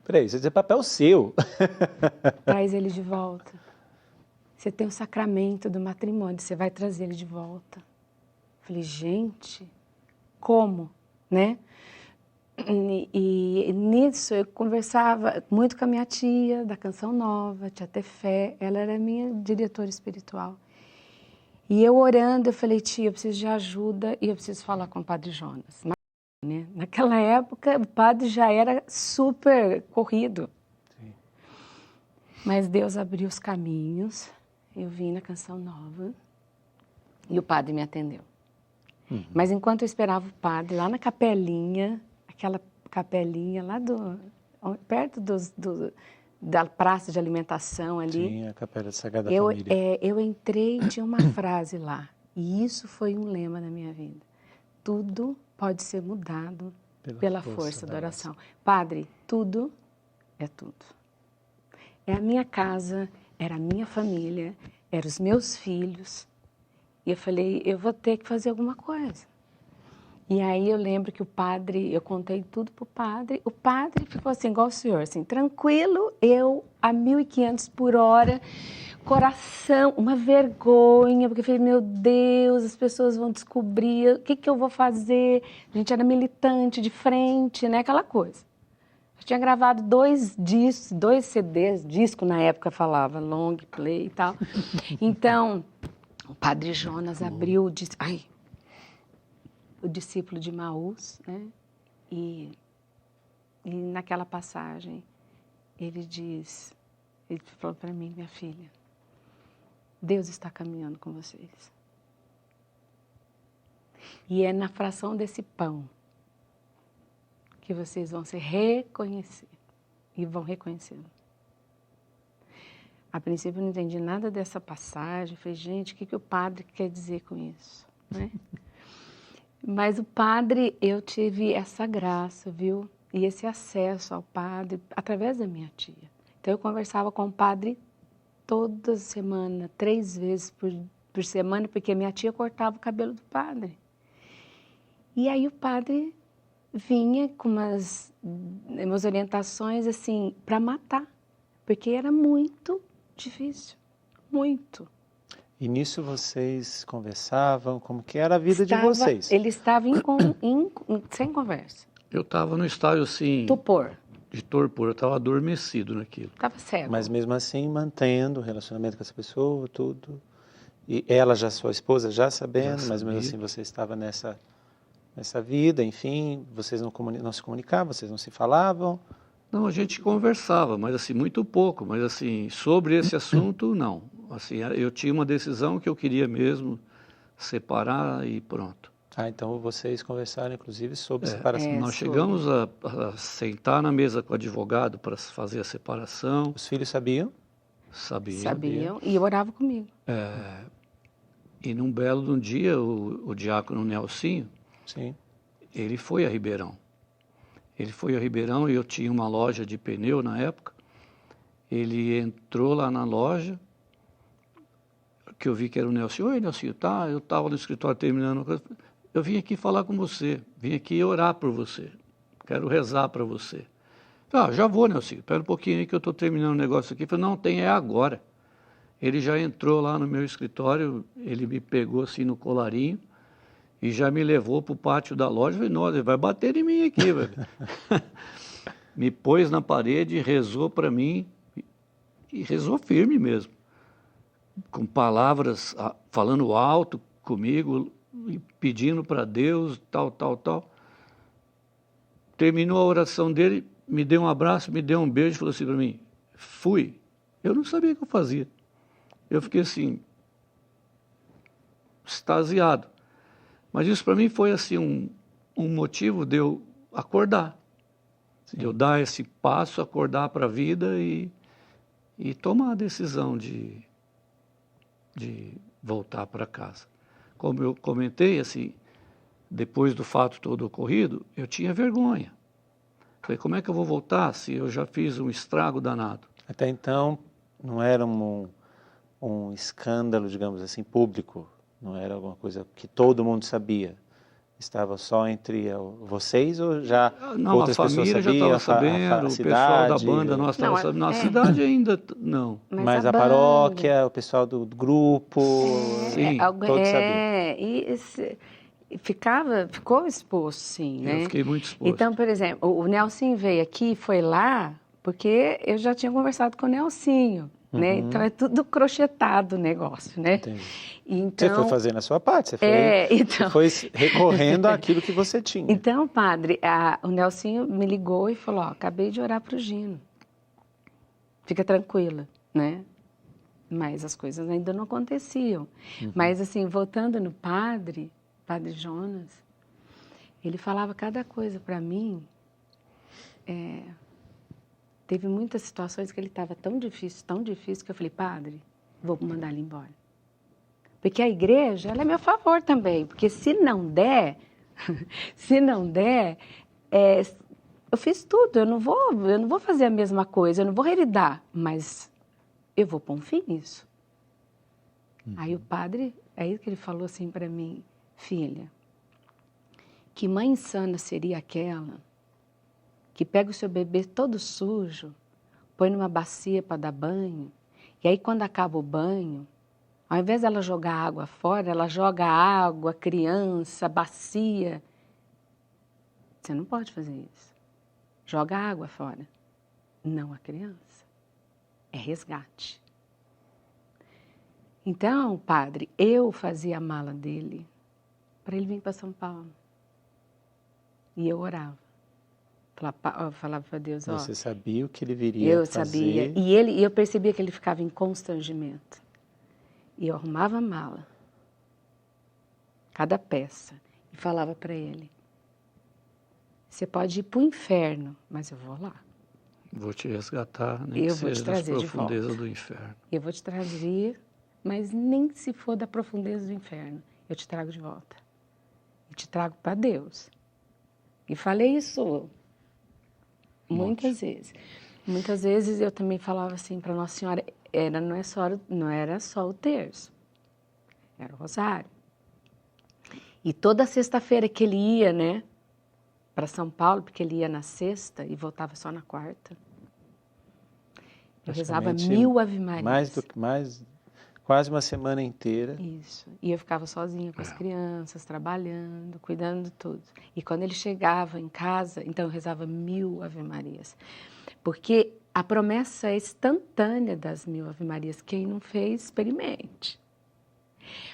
Peraí, isso é papel seu. Traz ele de volta. Você tem o sacramento do matrimônio, você vai trazer ele de volta. Falei, gente, como, né? E nisso eu conversava muito com a minha tia da Canção Nova, tia Tefé, ela era minha diretora espiritual. E eu orando, eu falei, tia, eu preciso de ajuda e eu preciso falar com o Padre Jonas. Mas, né? Naquela época, o padre já era super corrido. Sim. Mas Deus abriu os caminhos, eu vim na Canção Nova e o padre me atendeu. Mas enquanto eu esperava o padre, lá na capelinha, aquela capelinha lá perto da praça de alimentação ali. Sim, a Capela da Sagrada Família. Eu entrei e tinha uma frase lá. E isso foi um lema na minha vida. Tudo pode ser mudado pela força da oração. Padre, tudo é tudo. É a minha casa, era a minha família, eram os meus filhos. E eu falei, eu vou ter que fazer alguma coisa. E aí eu lembro que o padre, eu contei tudo para o padre ficou assim, igual o senhor, assim, tranquilo, eu a 1.500 por hora, coração, uma vergonha, porque eu falei, meu Deus, as pessoas vão descobrir, o que eu vou fazer? A gente era militante de frente, né, aquela coisa. Eu tinha gravado 2 discos, 2 CDs, disco na época falava, long play e tal. Então, o Padre Jonas abriu o discípulo de Maús, né? E naquela passagem, ele falou para mim, minha filha, Deus está caminhando com vocês. E é na fração desse pão que vocês vão se reconhecer e vão reconhecê-lo. A princípio eu não entendi nada dessa passagem, falei, gente, o que o padre quer dizer com isso, né? Mas o padre, eu tive essa graça, viu? E esse acesso ao padre através da minha tia. Então eu conversava com o padre toda semana, 3 vezes por semana, porque minha tia cortava o cabelo do padre. E aí o padre vinha com umas orientações assim para matar, porque era muito difícil, muito. E nisso vocês conversavam? Como que era a vida de vocês? Ele estava sem conversa. Eu estava no estágio assim... Tupor. De torpor, eu estava adormecido naquilo. Estava cego. Mas mesmo assim, mantendo o relacionamento com essa pessoa, tudo. E ela, já sua esposa, já sabendo, mas mesmo assim você estava nessa vida, enfim, vocês não se comunicavam, vocês não se falavam? Não, a gente conversava, mas assim, muito pouco. Mas assim, sobre esse assunto, não. Assim, eu tinha uma decisão que eu queria mesmo separar e pronto. Ah, então vocês conversaram, inclusive, sobre separação. Nós chegamos a sentar na mesa com o advogado para fazer a separação. Os filhos sabiam? Sabiam, e oravam comigo. E num belo dia, o diácono Nelsinho, Sim. ele foi a Ribeirão. Ele foi a Ribeirão e eu tinha uma loja de pneu na época. Ele entrou lá na loja, que eu vi que era o Nelsinho. Oi, Nelsinho, tá? Eu estava no escritório terminando uma coisa. Eu vim aqui falar com você, vim aqui orar por você, quero rezar para você. Já vou, Nelsinho, espera um pouquinho aí que eu estou terminando o negócio aqui. Eu falei, não, é agora. Ele já entrou lá no meu escritório, ele me pegou assim no colarinho e já me levou para o pátio da loja. Eu falei, nossa, ele vai bater em mim aqui, velho. Me pôs na parede, rezou para mim e rezou firme mesmo, com palavras, falando alto comigo, e pedindo para Deus, tal. Terminou a oração dele, me deu um abraço, me deu um beijo, falou assim para mim, fui. Eu não sabia o que eu fazia. Eu fiquei assim, extasiado. Mas isso para mim foi assim um motivo de eu acordar. Sim. De eu dar esse passo, acordar para a vida e tomar a decisão de voltar para casa. Como eu comentei, assim, depois do fato todo ocorrido, eu tinha vergonha. Falei, como é que eu vou voltar se eu já fiz um estrago danado? Até então, não era um escândalo, digamos assim, público. Não era alguma coisa que todo mundo sabia. Estava só entre vocês ou já não, outras pessoas sabiam? A família já estava sabendo, o pessoal da banda nós estava sabendo. Na cidade ainda não. Mas a paróquia, o pessoal do grupo, sim, todos sabiam. E ficou exposto, sim, né? Eu fiquei muito exposto. Então, por exemplo, o Nelsinho veio aqui, foi lá, porque eu já tinha conversado com o Nelsinho. Né? Então, é tudo crochetado o negócio, né? Entendi. Então, você foi fazendo a sua parte, você foi recorrendo àquilo que você tinha. Então, padre, o Nelsinho me ligou e falou, acabei de orar para o Gino. Fica tranquila, né? Mas as coisas ainda não aconteciam. Mas, assim, voltando no Padre Jonas, ele falava cada coisa para mim. Teve muitas situações que ele estava tão difícil, que eu falei, padre, vou mandar ele embora. Porque a igreja, ela é meu favor também, porque se não der, eu fiz tudo, eu não vou fazer a mesma coisa, eu não vou revidar, mas eu vou pôr um fim nisso. Aí o padre, aí que ele falou assim para mim, filha, que mãe insana seria aquela que pega o seu bebê todo sujo, põe numa bacia para dar banho, e aí quando acaba o banho, ao invés dela jogar água fora, ela joga água, criança, bacia. Você não pode fazer isso. Joga água fora. Não a criança. É resgate. Então, padre, eu fazia a mala dele para ele vir para São Paulo. E eu orava. Eu falava para Deus, ó, Você sabia o que ele viria eu fazer. sabia. E eu percebia que ele ficava em constrangimento. E eu arrumava a mala, cada peça, e falava para ele, você pode ir para o inferno, mas eu vou lá. Vou te resgatar, nem Eu que vou te seja das trazer de profundezas volta. do inferno. Eu vou te trazer, mas nem se for da profundeza do inferno, eu te trago de volta. E te trago para Deus. E falei isso muitas vezes. Muitas vezes eu também falava assim para Nossa Senhora, não era só o terço, era o rosário. E toda sexta-feira que ele ia, né, para São Paulo, porque ele ia na sexta e voltava só na quarta, eu rezava Praticamente 1000 Ave Marias. Quase uma semana inteira. Isso. E eu ficava sozinha com as crianças, trabalhando, cuidando de tudo. E quando ele chegava em casa, então eu rezava 1000 Ave Marias. Porque a promessa é instantânea das 1000 Ave Marias. Quem não fez, experimente.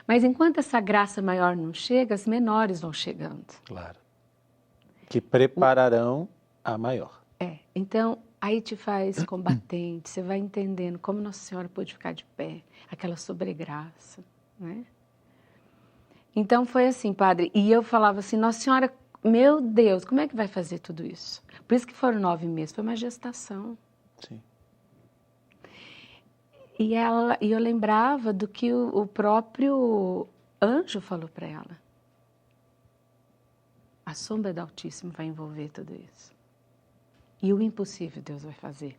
Mas enquanto essa graça maior não chega, as menores vão chegando. Claro. Que prepararão a maior. Então, aí te faz combatente, você vai entendendo como Nossa Senhora pôde ficar de pé, aquela sobregraça, né? Então foi assim, padre, e eu falava assim, Nossa Senhora, meu Deus, como é que vai fazer tudo isso? Por isso que foram 9 meses, foi uma gestação. Sim. E eu lembrava do que o próprio anjo falou para ela. A sombra do Altíssimo vai envolver tudo isso. E o impossível Deus vai fazer.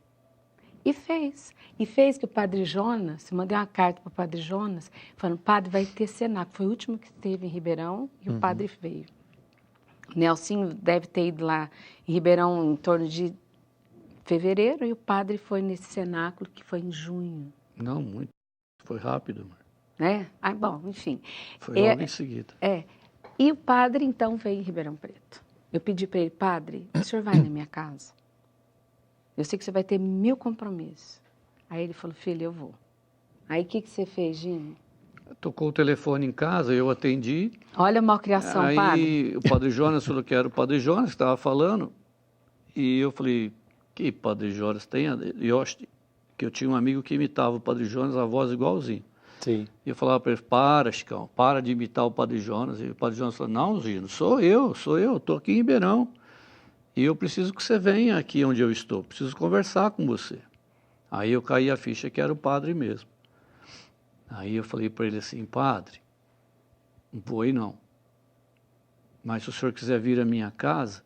E fez. E fez que o Padre Jonas, eu mandei uma carta para o Padre Jonas, falando, Padre, vai ter cenáculo. Foi o último que esteve em Ribeirão e o Padre veio. O Nelsinho deve ter ido lá em Ribeirão em torno de fevereiro e o Padre foi nesse cenáculo que foi em junho. Não, muito. Foi rápido, mano. Né? Bom, enfim. Foi logo em seguida. E o Padre, então, veio em Ribeirão Preto. Eu pedi para ele, Padre, o senhor vai na minha casa? Eu sei que você vai ter 1000 compromissos. Aí ele falou, filho, eu vou. Aí o que você fez, Gino? Tocou o telefone em casa, eu atendi. Olha a malcriação, aí, padre. O Padre Jonas falou que era o Padre Jonas que estava falando. E eu falei, que Padre Jonas tem? E eu acho que eu tinha um amigo que imitava o Padre Jonas, a voz igualzinho. Sim. E eu falava para ele, para, Chicão, para de imitar o Padre Jonas. E o Padre Jonas falou, não, Gino, sou eu, estou aqui em Ribeirão. E eu preciso que você venha aqui onde eu estou, preciso conversar com você. Aí eu caí a ficha que era o padre mesmo. Aí eu falei para ele assim, Padre, não vou aí não. Mas se o senhor quiser vir à minha casa,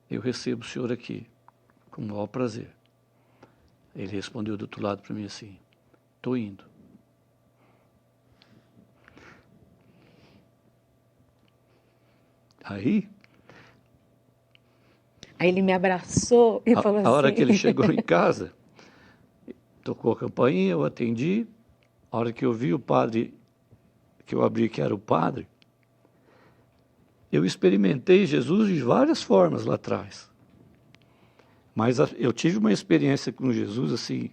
eu recebo o senhor aqui, com o maior prazer. Ele respondeu do outro lado para mim assim, estou indo. Aí ele me abraçou e falou assim... A hora que ele chegou em casa, tocou a campainha, eu atendi. A hora que eu vi o padre, que eu abri que era o padre, eu experimentei Jesus de várias formas lá atrás. Mas eu tive uma experiência com Jesus, assim,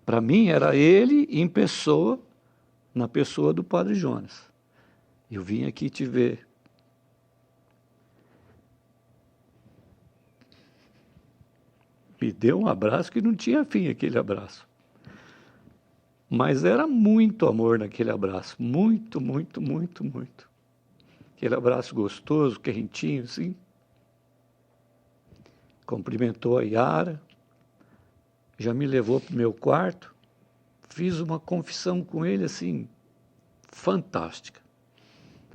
para mim era ele em pessoa, na pessoa do Padre Jonas. Eu vim aqui te ver. Me deu um abraço que não tinha fim aquele abraço. Mas era muito amor naquele abraço. Muito, muito, muito, muito. Aquele abraço gostoso, quentinho, assim. Cumprimentou a Yara. Já me levou para o meu quarto. Fiz uma confissão com ele, assim, fantástica.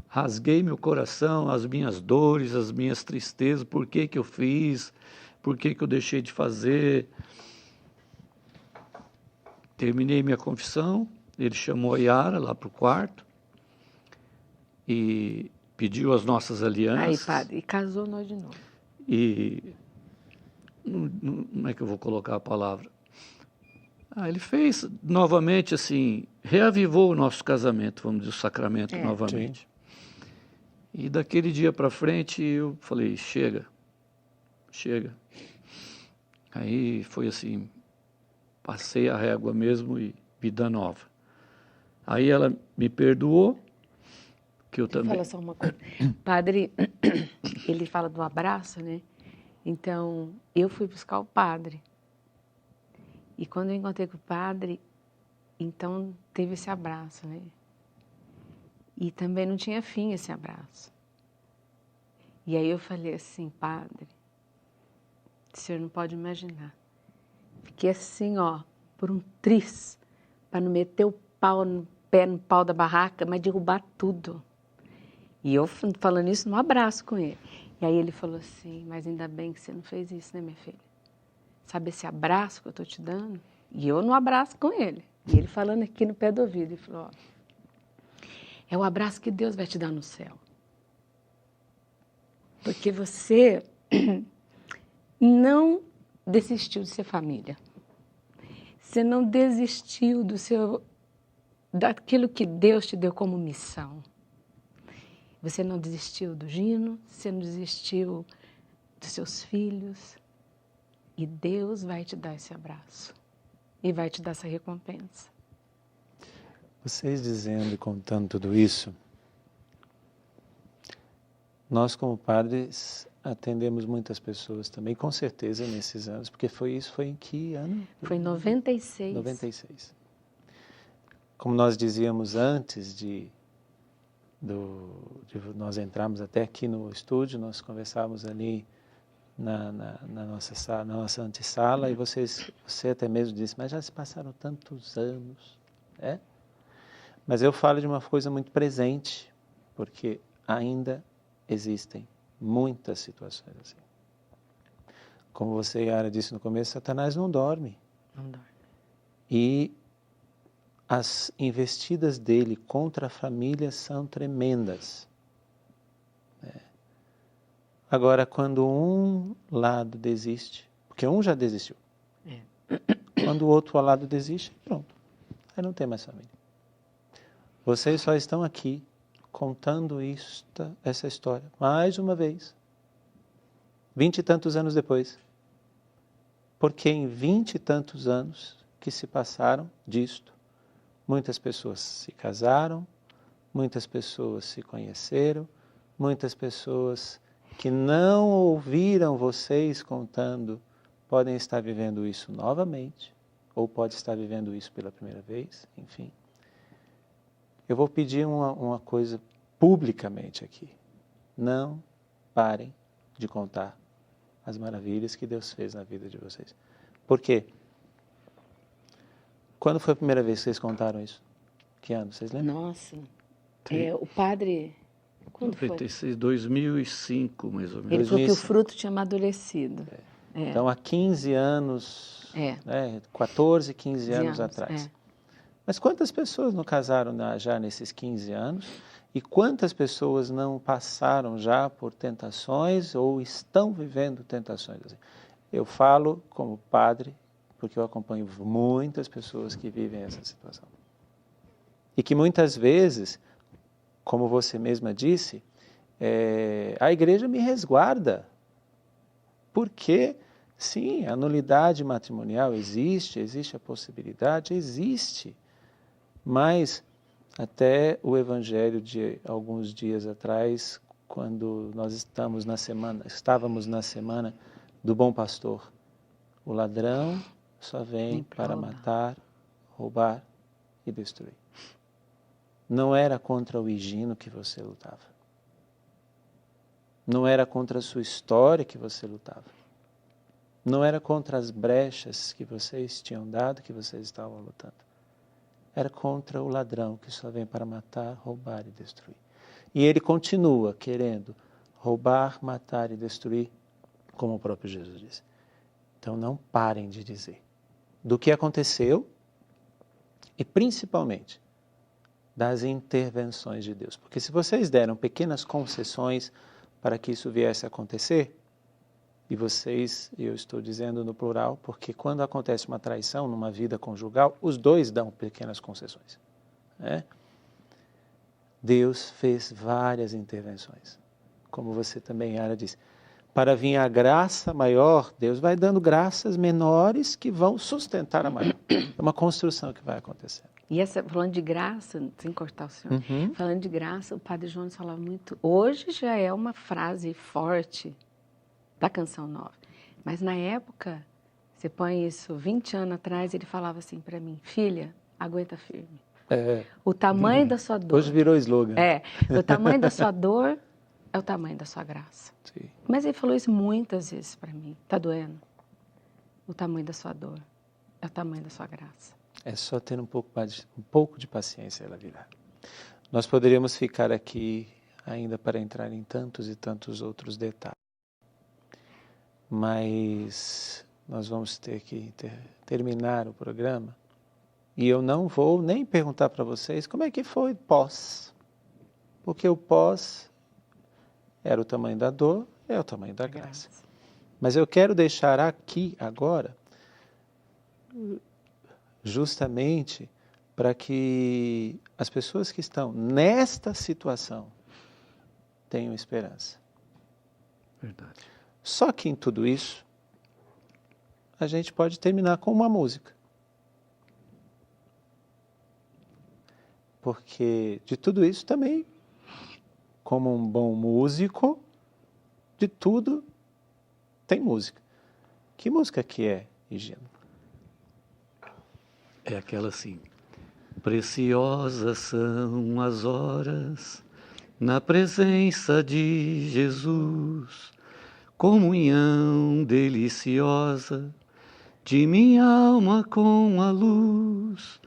Rasguei meu coração, as minhas dores, as minhas tristezas, por que eu fiz... Por que eu deixei de fazer? Terminei minha confissão, ele chamou a Yara lá para o quarto e pediu as nossas alianças. Aí, padre, e casou nós de novo. E como é que eu vou colocar a palavra? Ele fez novamente assim, reavivou o nosso casamento, vamos dizer, o sacramento novamente. Sim. E daquele dia para frente eu falei, chega. Aí foi assim, passei a régua mesmo e vida nova. Aí ela me perdoou, que eu também... Fala só uma coisa. Padre, ele fala do abraço, né? Então, eu fui buscar o padre. E quando eu encontrei com o padre, então teve esse abraço, né? E também não tinha fim esse abraço. E aí eu falei assim, padre, o senhor não pode imaginar. Fiquei assim, ó, por um tris, para não meter o pé no pau da barraca, mas derrubar tudo. E eu falando isso no abraço com ele. E aí ele falou assim, mas ainda bem que você não fez isso, né, minha filha? Sabe esse abraço que eu estou te dando? E eu no abraço com ele. E ele falando aqui no pé do ouvido. Ele falou, ó, é o abraço que Deus vai te dar no céu. Porque você não desistiu de ser família. Você não desistiu daquilo que Deus te deu como missão. Você não desistiu do Gino, você não desistiu dos seus filhos. E Deus vai te dar esse abraço. E vai te dar essa recompensa. Vocês dizendo e contando tudo isso, nós como padres atendemos muitas pessoas também, com certeza nesses anos, porque foi em que ano? Foi em 96. 96. Como nós dizíamos antes de nós entrarmos até aqui no estúdio, nós conversávamos ali na nossa antessala, e você até mesmo disse, mas já se passaram tantos anos, é? Mas eu falo de uma coisa muito presente, porque ainda existem muitas situações assim. Como você, Yara, disse no começo, Satanás não dorme. Não dorme. E as investidas dele contra a família são tremendas. Agora, quando um lado desiste, porque um já desistiu, quando o outro lado desiste, pronto, aí não tem mais família. Vocês só estão aqui contando essa história, mais uma vez, 20 e tantos anos depois. Porque em 20 e tantos anos que se passaram disto, muitas pessoas se casaram, muitas pessoas se conheceram, muitas pessoas que não ouviram vocês contando podem estar vivendo isso novamente, ou pode estar vivendo isso pela primeira vez, enfim. Eu vou pedir uma coisa publicamente aqui. Não parem de contar as maravilhas que Deus fez na vida de vocês. Por quê? Quando foi a primeira vez que vocês contaram isso? Que ano? Vocês lembram? Nossa, o padre... Quando foi? 2005, mais ou menos. Ele falou que o fruto tinha amadurecido. Então, há 15 anos, 14, 15 anos atrás. Mas quantas pessoas não casaram já nesses 15 anos? E quantas pessoas não passaram já por tentações ou estão vivendo tentações? Eu falo como padre, porque eu acompanho muitas pessoas que vivem essa situação. E que muitas vezes, como você mesma disse, a igreja me resguarda. Porque, sim, a nulidade matrimonial existe a possibilidade, existe. Mas até o evangelho de alguns dias atrás, quando nós estávamos na semana do bom pastor, o ladrão só vem para matar, roubar e destruir. Não era contra o Higino que você lutava. Não era contra a sua história que você lutava. Não era contra as brechas que vocês tinham dado, que vocês estavam lutando. Era contra o ladrão que só vem para matar, roubar e destruir. E ele continua querendo roubar, matar e destruir, como o próprio Jesus disse. Então não parem de dizer do que aconteceu e principalmente das intervenções de Deus. Porque se vocês deram pequenas concessões para que isso viesse a acontecer, e vocês, eu estou dizendo no plural, porque quando acontece uma traição numa vida conjugal, os dois dão pequenas concessões. Deus fez várias intervenções. Como você também, Yara, disse. Para vir a graça maior, Deus vai dando graças menores que vão sustentar a maior. É uma construção que vai acontecendo. E falando de graça, sem cortar o senhor, falando de graça, o padre Jonas falava muito, hoje já é uma frase forte, da Canção Nova. Mas na época, você põe isso 20 anos atrás, ele falava assim para mim, filha, aguenta firme. O tamanho da sua dor. Hoje virou slogan. O tamanho da sua dor é o tamanho da sua graça. Sim. Mas ele falou isso muitas vezes para mim. Tá doendo? O tamanho da sua dor é o tamanho da sua graça. É só ter um pouco de paciência, ela virá. Nós poderíamos ficar aqui ainda para entrar em tantos e tantos outros detalhes. Mas nós vamos ter que terminar o programa. E eu não vou nem perguntar para vocês como é que foi pós. Porque o pós era o tamanho da dor, é o tamanho da graça. Mas eu quero deixar aqui agora, justamente para que as pessoas que estão nesta situação tenham esperança. Verdade. Só que em tudo isso, a gente pode terminar com uma música. Porque de tudo isso também, como um bom músico, de tudo tem música. Que música que é, Higino? É aquela assim. Preciosas são as horas na presença de Jesus, comunhão deliciosa de minha alma com a luz.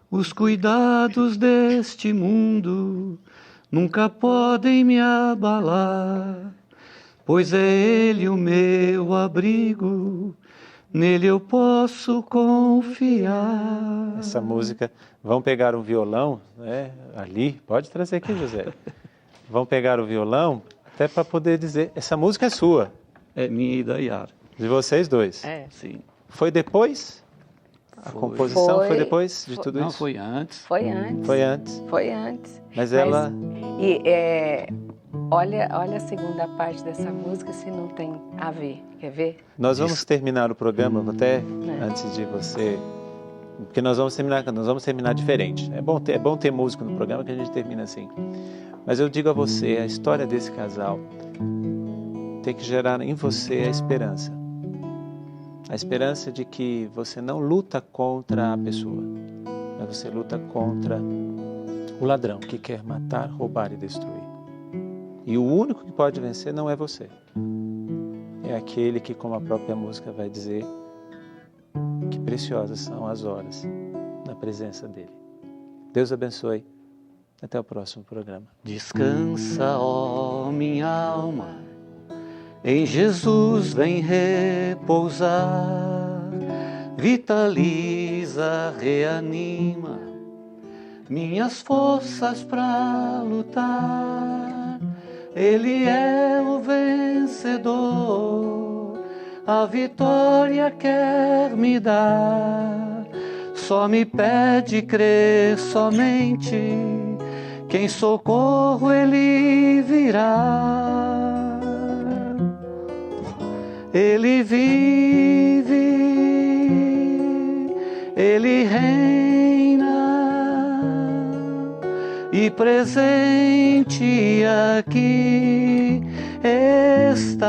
Os cuidados deste mundo nunca podem me abalar, pois é Ele o meu abrigo, nele eu posso confiar. Essa música, vão pegar um violão, né, ali, pode trazer aqui, José. Vão pegar o violão, até para poder dizer, essa música é sua. É minha e da Yara. De vocês dois. Sim. Foi depois? A composição foi depois de tudo Não, isso? foi antes. Foi antes. Foi antes. Foi antes. Mas ela... Olha a segunda parte dessa música, se não tem a ver. Quer ver? Nós vamos terminar o programa, até antes de você... Porque nós vamos terminar diferente. É bom ter música no programa que a gente termina assim. Mas eu digo a você, a história desse casal tem que gerar em você a esperança. A esperança de que você não luta contra a pessoa, mas você luta contra o ladrão que quer matar, roubar e destruir. E o único que pode vencer não é você. É aquele que, como a própria música vai dizer, que preciosas são as horas na presença dele. Deus abençoe. Até o próximo programa. Descansa, ó minha alma, em Jesus vem repousar, vitaliza, reanima minhas forças para lutar. Ele é o vencedor, a vitória quer me dar. Só me pede crer somente, que em socorro ele virá. Ele vive, ele reina, e presente aqui está.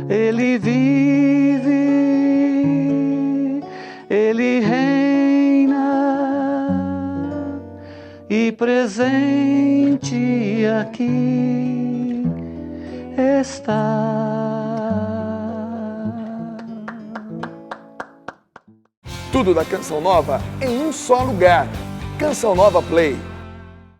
Ele vive, ele reina, e presente aqui está. Tudo da Canção Nova em um só lugar. Canção Nova Play.